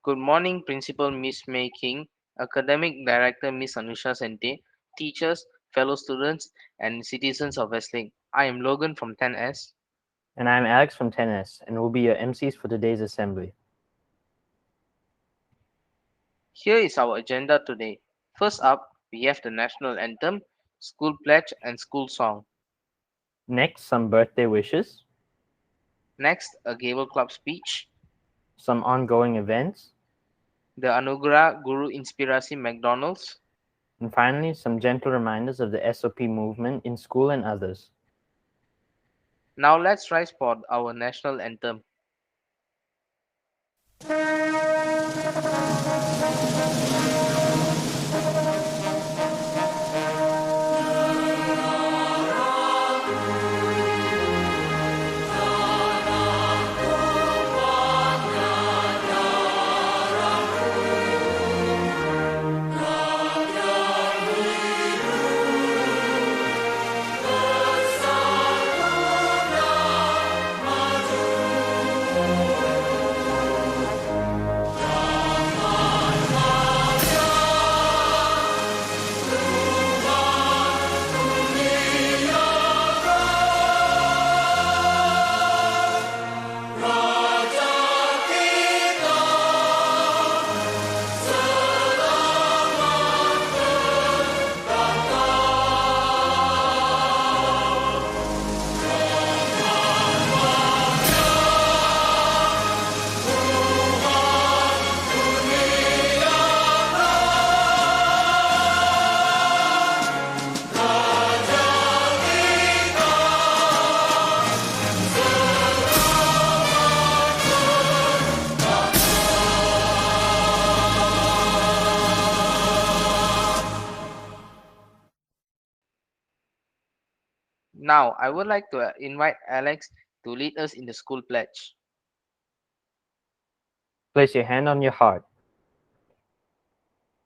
Good morning, Principal Miss May King, Academic Director Miss Anusha Sente, teachers, fellow students, and citizens of Westlake. I am Logan from 10S. And I'm Alex from 10S, and we'll be your MCs for today's assembly. Here is our agenda today. First up, we have the national anthem, school pledge, and school song. Next, some birthday wishes, Next, a Gable Club speech, some ongoing events, the Anugerah Guru Inspirasi McDonald's. and finally, some gentle reminders of the SOP movement in school and others. Now let's rise for our national anthem. Now, I would like to invite Alex to lead us in the school pledge. Place your hand on your heart.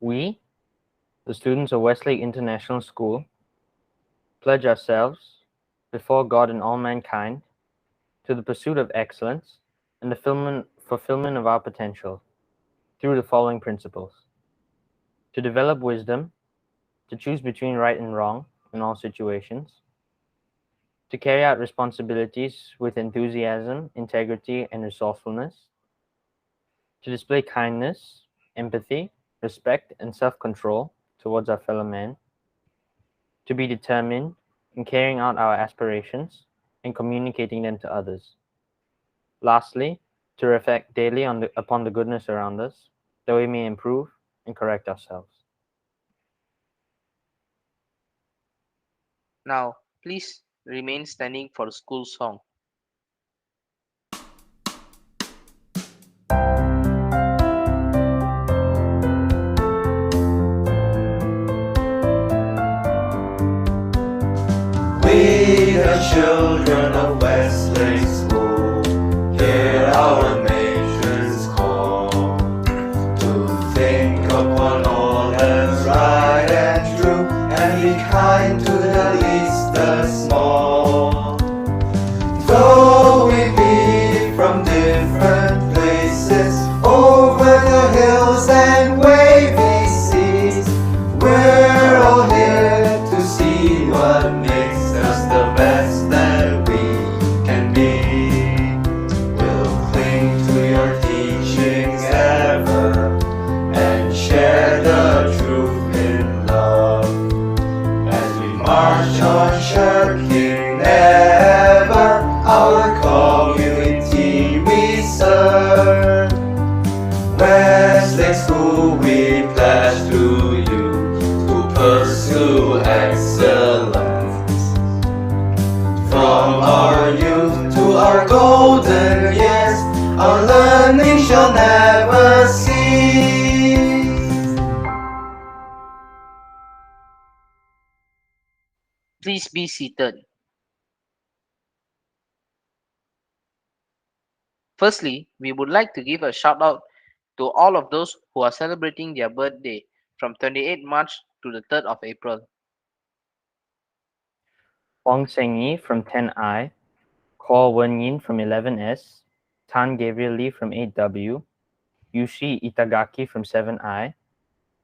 We, the students of Westlake International School, pledge ourselves, before God and all mankind, to the pursuit of excellence and the fulfillment of our potential through the following principles: to develop wisdom, to choose between right and wrong in all situations, to carry out responsibilities with enthusiasm, integrity, and resourcefulness, to display kindness, empathy, respect, and self-control towards our fellow man, to be determined in carrying out our aspirations and communicating them to others. Lastly, to reflect daily upon the goodness around us, that we may improve and correct ourselves. Now, please remain standing for the school song. We, the children of Westlake School, hear our nation's call to think upon all that's right and true, and be kind to the least, the small. Though we be from different places, over the hills and wavy seas, we're all here to see what makes us the best that we can be. We'll cling to your teachings ever and share the truth in love as we march on, shirking never our community we serve. Westlake School, we pledge to you to pursue excellence. From our youth to our golden years, our learning shall never cease. Please be seated. Firstly, we would like to give a shout out to all of those who are celebrating their birthday from 28 March to the 3rd of April. Wang Sengyi from 10I, Paul Wen Yin from 11S, Tan Gabriel Lee from 8W, Yushi Itagaki from 7i,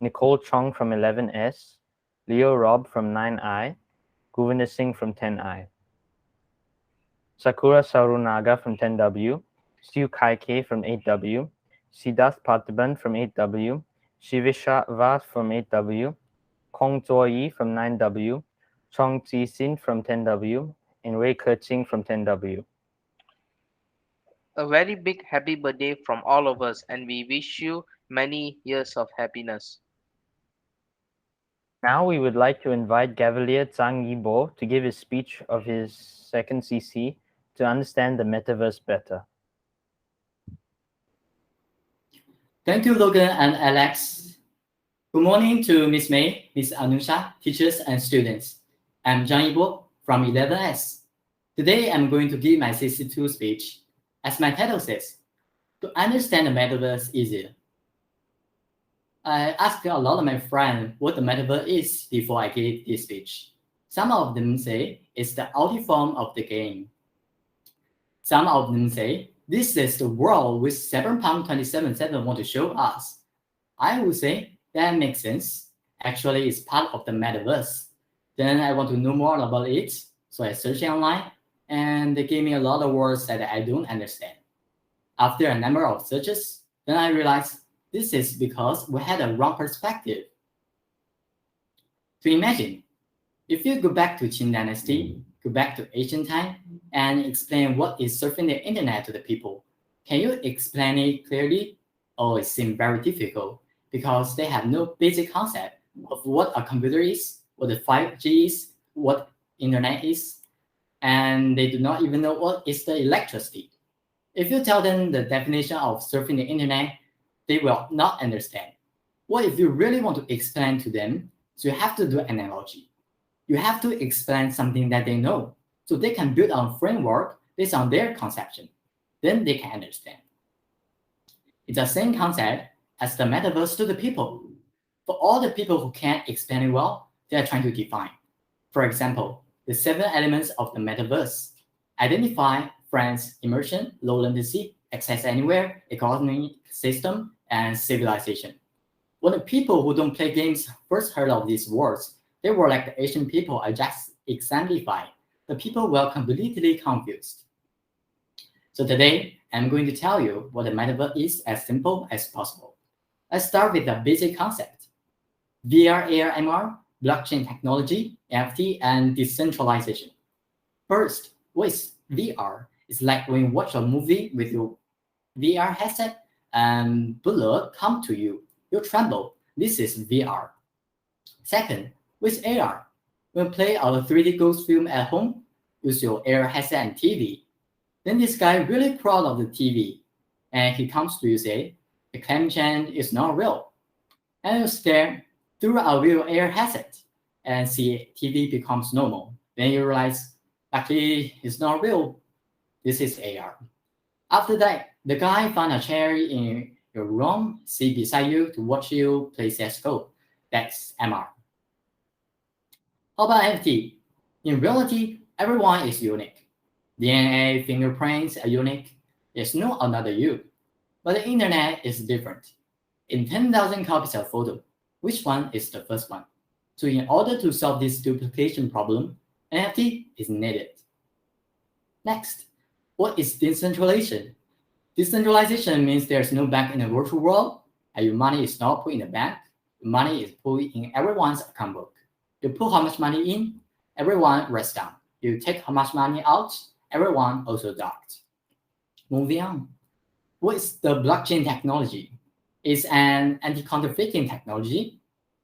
Nicole Chong from 11S, Leo Rob from 9i, Govinda Singh from 10i, Sakura Sarunaga from 10W, Stu Kaike from 8W, Siddharth Parthiban from 8W, Shivishava from 8W, Kong Zuoyi from 9W, Chong Zisin from 10W, and Wei Kerqing from 10W. A very big happy birthday from all of us, and we wish you many years of happiness. Now we would like to invite Cavalier Zhang Yibo to give his speech of his second CC to understand the metaverse better. Thank you, Logan and Alex. Good morning to Miss May, Miss Anusha, teachers and students. I'm Zhang Yibo from 11S. Today, I'm going to give my CC2 speech. As my title says, to understand the metaverse easier. I asked a lot of my friends what the metaverse is before I gave this speech. Some of them say it's the audio form of the game. Some of them say this is the world which Cyberpunk 2077 want to show us. I would say that makes sense. Actually, it's part of the metaverse. Then I want to know more about it, so I searched online, and they gave me a lot of words that I don't understand. After a number of searches, then I realized this is because we had a wrong perspective. To imagine, if you go back to Qin Dynasty, go back to ancient time, and explain what is surfing the internet to the people, can you explain it clearly? Oh, it seems very difficult because they have no basic concept of what a computer is, what the 5G is, what internet is, and they do not even know what is the electricity. If you tell them the definition of surfing the internet, they will not understand. What if you really want to explain to them? So you have to do an analogy. You have to explain something that they know, so they can build a framework based on their conception. Then they can understand. It's the same concept as the metaverse to the people. For all the people who can't explain it well, they are trying to define. For example, the 7 elements of the metaverse: identify, friends, immersion, low latency, access anywhere, economy, system, and civilization. When the people who don't play games first heard of these words, they were like the Asian people I just exemplified. The people were completely confused. So today, I'm going to tell you what the metaverse is as simple as possible. Let's start with the basic concept. VR, AR, MR, blockchain technology, NFT, and decentralization. First, what is VR? It's like when you watch a movie with your VR headset and blood come to you. You tremble. This is VR. Second, with AR, when you play our 3D ghost film at home, use your AR headset and TV. Then this guy really proud of the TV, and he comes to you say, the climate change is not real. And you stare through a real AR headset and see TV becomes normal. Then you realize, actually, it's not real. This is AR. After that, the guy found a chair in your room, sit beside you to watch you play CSGO. That's MR. How about NFT? In reality, everyone is unique. DNA, fingerprints are unique. There's no another you. But the internet is different. In 10,000 copies of photo, which one is the first one? So in order to solve this duplication problem, NFT is needed. Next, what is decentralization? Decentralization means there's no bank in the virtual world, and your money is not put in the bank. Your money is put in everyone's account book. You put how much money in, everyone writes down. You take how much money out, everyone also does. Moving on. What is the blockchain technology? It's an anti-counterfeiting technology.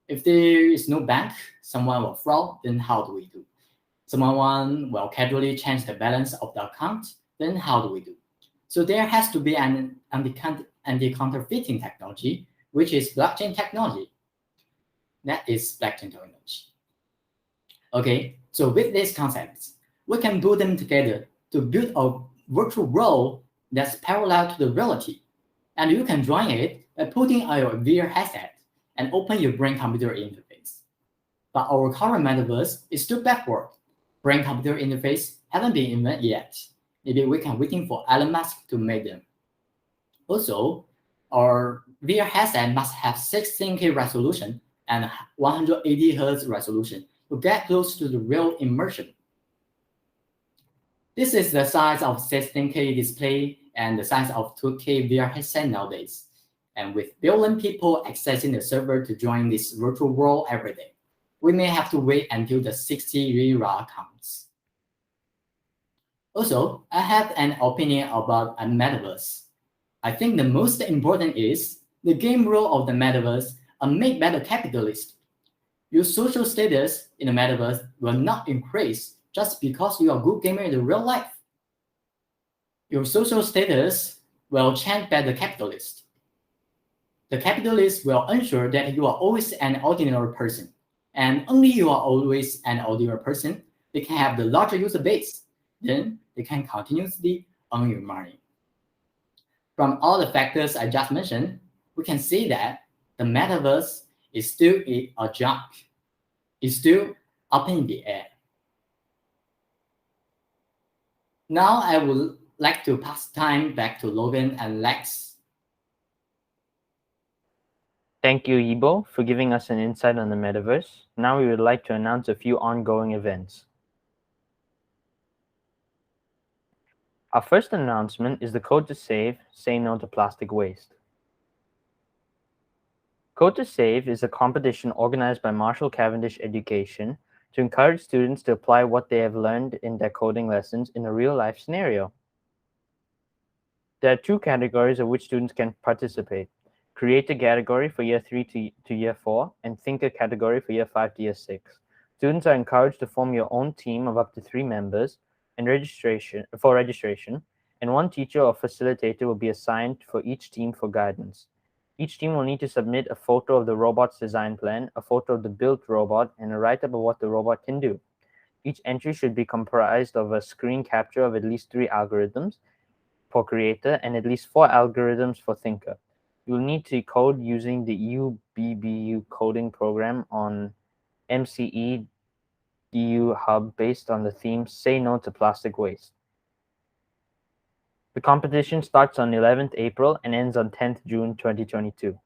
If there is no bank, someone will fraud, then how do we do? Someone will casually change the balance of the account, then how do we do? So there has to be an anti-counterfeiting technology, which is blockchain technology. That is blockchain technology. Okay, so with these concepts, we can put them together to build a virtual world that's parallel to the reality. And you can join it by putting on your VR headset and open your brain-computer interface. But our current metaverse is still backward. Brain-computer interface haven't been invented yet. Maybe we can waiting for Elon Musk to make them. Also, Our VR headset must have 16K resolution and 180 Hz resolution to get close to the real immersion. This is the size of 16K display and the size of 2K VR headset nowadays. And with billion people accessing the server to join this virtual world every day, we may have to wait until the 60 lira comes. Also, I have an opinion about a metaverse. I think the most important is the game rule of the metaverse are make better capitalist. Your social status in the metaverse will not increase just because you are a good gamer in the real life. Your social status will change by the capitalist. The capitalist will ensure that you are always an ordinary person, and only you are always an ordinary person, they can have the larger user base. Then they can continuously earn your money. From all the factors I just mentioned, we can see that the metaverse is still a junk. It's still up in the air. Now I would like to pass time back to Logan and Lex. Thank you, Yibo, for giving us an insight on the metaverse. Now we would like to announce a few ongoing events. Our first announcement is the Code to Save, Say No to Plastic Waste. Code to Save is a competition organized by Marshall Cavendish Education to encourage students to apply what they have learned in their coding lessons in a real-life scenario. There are two categories of which students can participate: Creator category for Year 3 to Year 4, and Thinker category for Year 5 to Year 6. Students are encouraged to form your own team of up to 3 members and registration, and one teacher or facilitator will be assigned for each team for guidance. Each team will need to submit a photo of the robot's design plan, a photo of the built robot, and a write-up of what the robot can do. Each entry should be comprised of a screen capture of at least 3 algorithms for Creator and at least 4 algorithms for Thinker. You will need to code using the UBBU coding program on MCE DU Hub based on the theme Say No to Plastic Waste. The competition starts on 11th April and ends on 10th June 2022.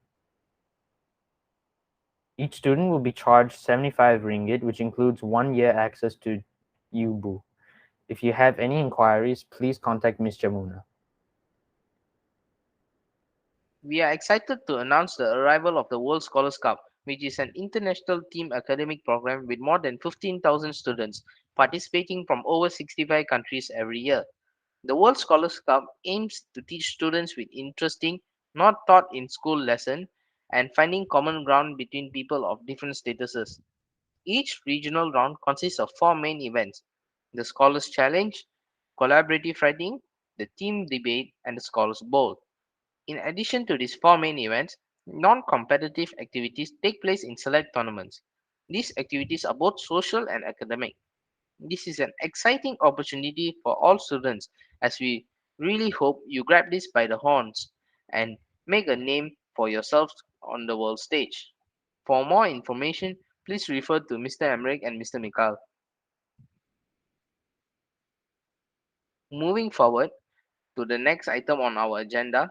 Each student will be charged 75 ringgit, which includes 1 year access to Yubu. If you have any inquiries, please contact Ms. Jamuna. We are excited to announce the arrival of the World Scholars Cup, which is an international team academic program with more than 15,000 students participating from over 65 countries every year. The World Scholars Cup aims to teach students with interesting, not taught in school lesson, and finding common ground between people of different statuses. Each regional round consists of 4 main events: the Scholars Challenge, collaborative writing, the team debate, and the Scholars Bowl. In addition to these 4 main events, non-competitive activities take place in select tournaments. These activities are both social and academic. This is an exciting opportunity for all students, as we really hope you grab this by the horns and make a name for yourselves on the world stage. For more information, please refer to Mr. Emmerich and Mr. Mikal. Moving forward to the next item on our agenda,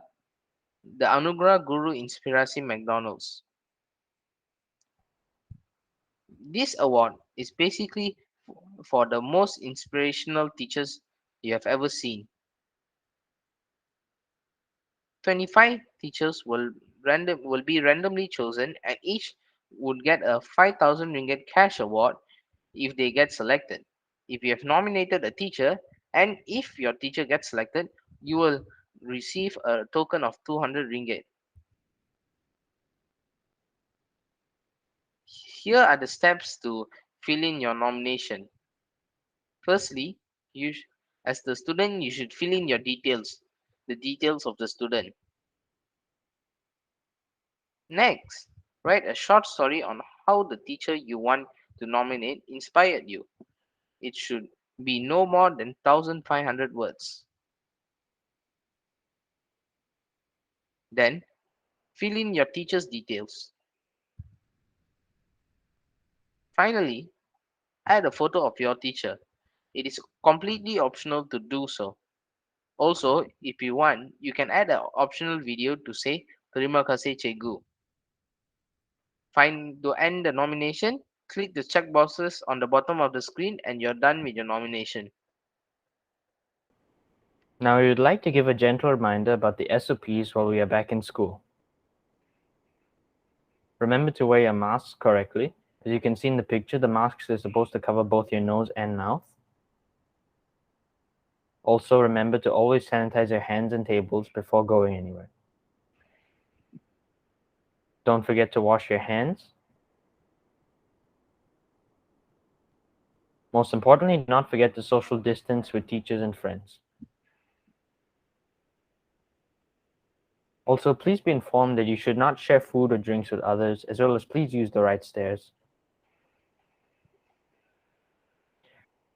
the Anugerah Guru Inspirasi McDonald's. This award is basically for the most inspirational teachers you have ever seen. 25 teachers will be randomly chosen, and each would get a 5,000 ringgit cash award if they get selected. If you have nominated a teacher and if your teacher gets selected, you will receive a token of 200 ringgit. Here are the steps to fill in your nomination. Firstly, as the student, you should fill in your details, the details of the student. Next, write a short story on how the teacher you want to nominate inspired you. It should be no more than 1,500 words. Then, fill in your teacher's details. Finally, add a photo of your teacher. It is completely optional to do so. Also, if you want, you can add an optional video to say Terima kasih, Cikgu. Find to end the nomination, click the check boxes on the bottom of the screen and you're done with your nomination. Now we would like to give a gentle reminder about the SOPs while we are back in school. Remember to wear your masks correctly. As you can see in the picture, the masks are supposed to cover both your nose and mouth. Also, remember to always sanitize your hands and tables before going anywhere. Don't forget to wash your hands. Most importantly, do not forget to social distance with teachers and friends. Also, please be informed that you should not share food or drinks with others, as well as please use the right stairs.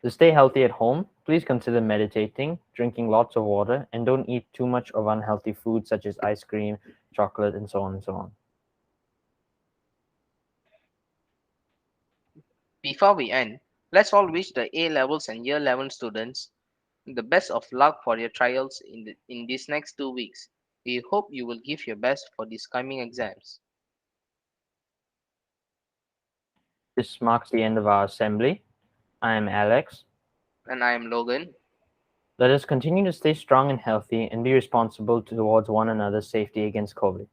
To stay healthy at home, please consider meditating, drinking lots of water, and don't eat too much of unhealthy food such as ice cream, chocolate, and so on and so on. Before we end, let's all wish the A levels and Year 11 students the best of luck for your trials in these next 2 weeks. We hope you will give your best for these coming exams. This marks the end of our assembly. I am Alex. And I am Logan. Let us continue to stay strong and healthy and be responsible towards one another's safety against COVID.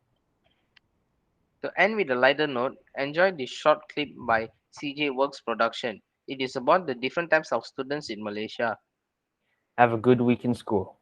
To end with a lighter note, enjoy this short clip by CJ Works Production. It is about the different types of students in Malaysia. Have a good week in school.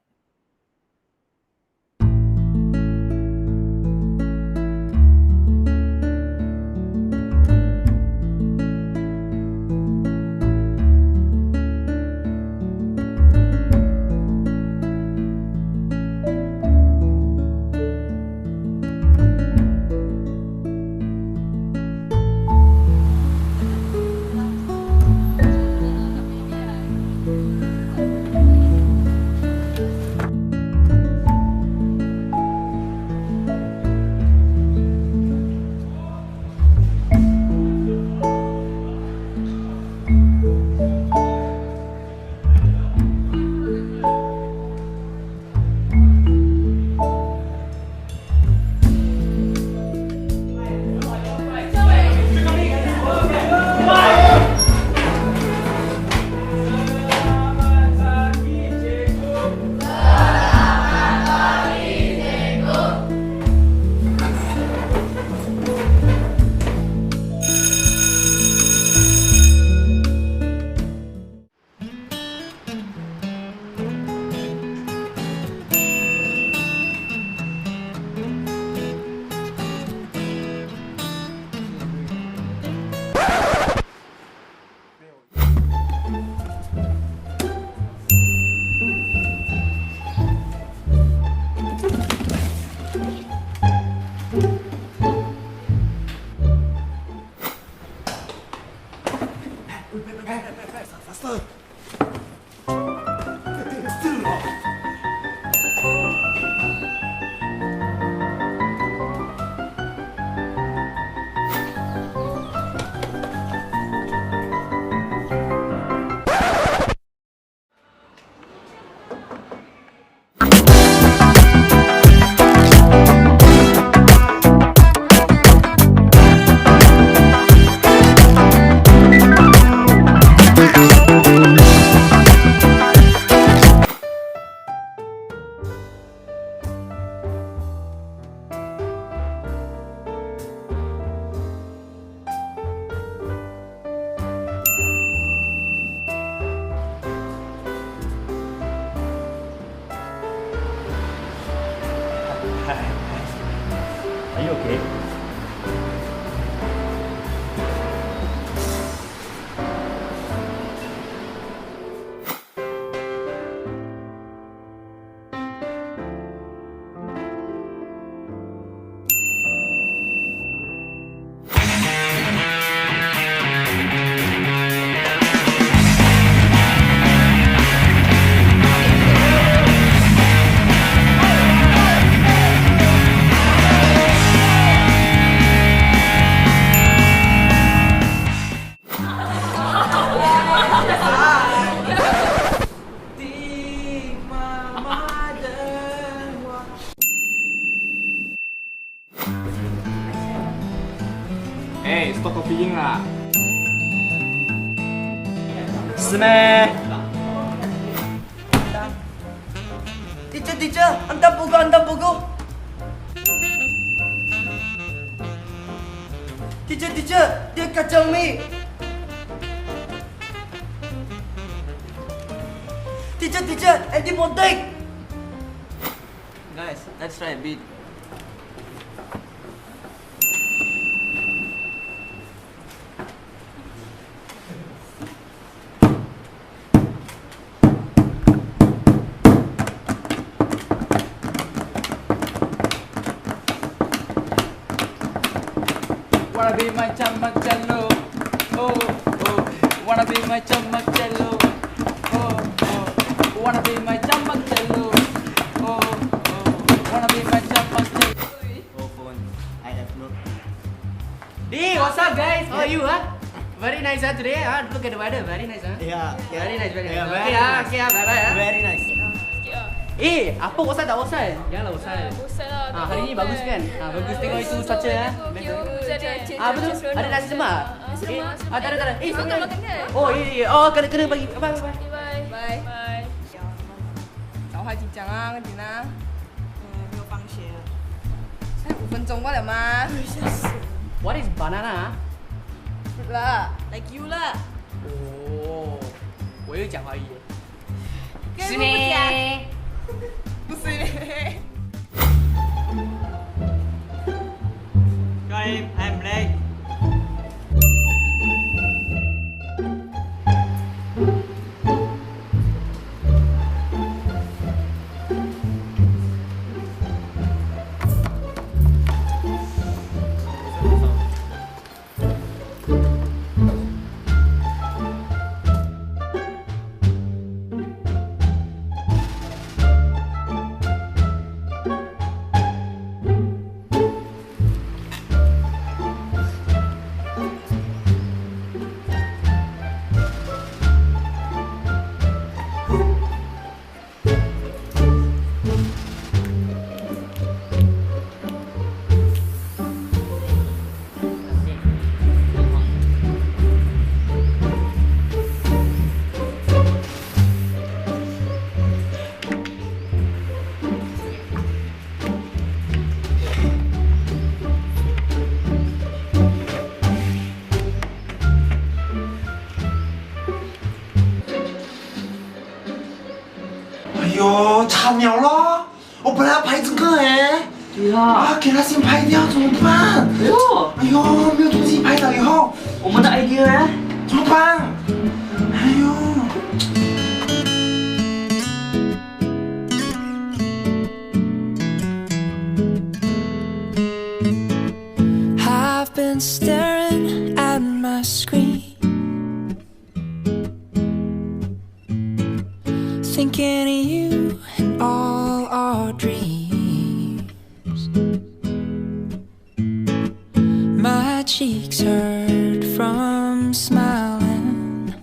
stop copying lah. 是咩？ Teacher, hantar buku. Teacher, dia kacau mi. Teacher, antibiotic. Guys, let's try a bit. Wanna be macam lo. Oh, wanna be macam lo. Oh, wanna be macam lo. Oh, wanna be macam lo. Oh, phone. I have no. Hey, what's up guys? How are you? Very nice today. Look at the weather. Very nice. Yeah. Very nice. Yeah, Okay, very nice. okay, bye bye. Very nice. Apa bosan tak bosan? Janganlah bosan. Bosan lah. Hari ni bagus kan? Bagus tengok itu cuaca ya. Betul. Ada nasi lemak. Tak ada. Makan kan? Oh, iya. Oh, kena bagi. Bye. Bye。找话紧张啊，跟紧啊。没有放学了。才5分钟罢了吗？ What is banana? Fruit 啦，like you 啦。哦，我又讲华语。是咩？不是咩？ Sorry, I'm late.哎呦，差秒了！我本来要拍这个哎。对啊。啊，给他先拍掉怎么办？哎呦，没有东西拍了以后，我们的 idea 哎。怎么办？哎呦。 I've been staring at my screen, thinking of you and all our dreams. My cheeks hurt from smiling.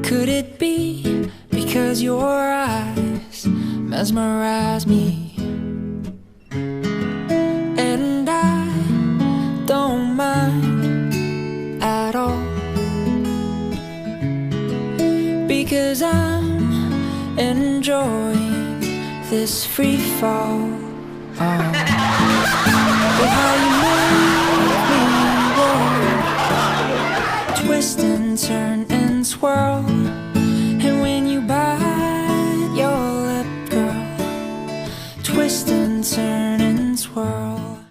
Could it be because your eyes mesmerize me? And I don't mind at all, because I'm enjoying this free fall. Oh, how you make me roll, twist and turn and swirl, and when you bite your lip, girl, twist and turn and swirl.